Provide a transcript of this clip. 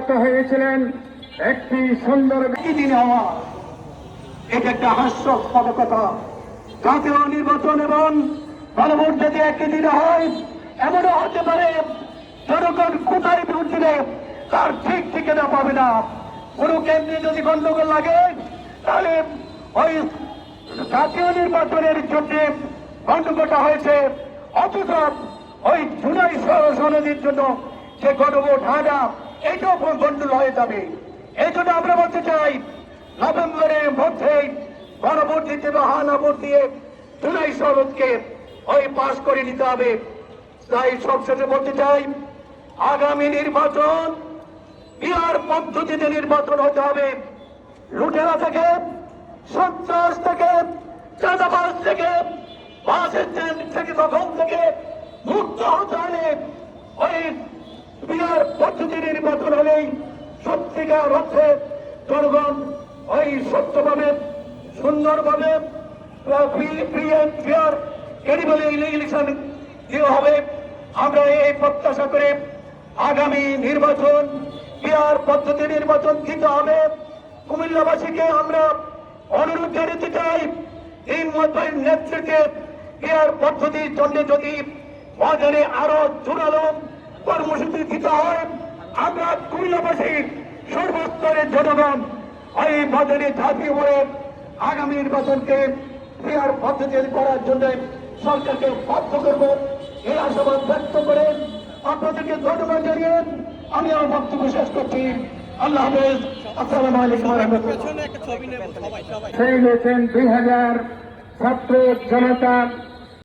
নির্বাচিত হয়েছিলেন একটি সুন্দর দিন হওয়া, এটা একটা হাস্যস্পদ কথা। জাতীয় নির্বাচন এবং গণভোট যদি একই দিনে হয়, এমনও হতে পারে জনগণ কোথায় ভোট দিলে তার ঠিক ঠিকানা পাবে না। কোন কেন্দ্রে যদি গন্ডগোল লাগে, তাহলে ওই জাতীয় নির্বাচনের জন্য গন্ডগোলটা হয়েছে, অথচ ওই জুলাই সনদের জন্য যে গণভোট হয় না, এটাও গন্ডগোল হয়ে যাবে। এই জন্য আমরা বলতে চাই, নভেম্বরের মধ্যে গণভোট দিতে বা হানা ভোট দিয়ে জুলাই সনদকে ওই পাশ করে নিতে হবে। তাই সবশেষে বলতে চাই, আগামী নির্বাচন বিহার পদ্ধতিতে নির্বাচন হতে হবে। লুটেরা থেকে, সন্ত্রাস থেকে, চাঁদাবাজ থেকে, বাস স্ট্যান্ড থেকে, দখল থেকে মুক্ত হতে হলে ওই বিহার পদ্ধতি নির্বাচন হলেই সত্যিকার অর্থে জনগণ ওই সত্যভাবে, সুন্দরভাবে free and fair credible election দিয়ে হবে। আমরা এই প্রত্যাশা করে আগামী নির্বাচন বিহার পদ্ধতি নির্বাচন দিতে হবে। কুমিল্লাবাসীকে আমরা অনুরোধ জানাতে চাই, এই মন্ত্রীর নেতৃত্বে বিহার পদ্ধতির জন্য যদি বাজারে আরো জোরালো কর্মসূচি দিতে হয়, আমরা কুমিল্লাবাসীর সর্বস্তরের জনগণ এই বাজারে ঝাঁপিয়ে পড়ে আগামী নির্বাচনকে বিহার পদ্ধতি করার জন্য সরকারকে বাধ্য করব। এই আশাবাদ ব্যক্ত করে আপনাদেরকে ধন্যবাদ জানিয়ে আমি আমার বক্তব্য শেষ করছি। আল্লাহ হাফেজ। আসসালামু আলাইকুম ওয়া রাহমাতুল্লাহ। সেই হয়েছেন 2000 ছাত্র জনতা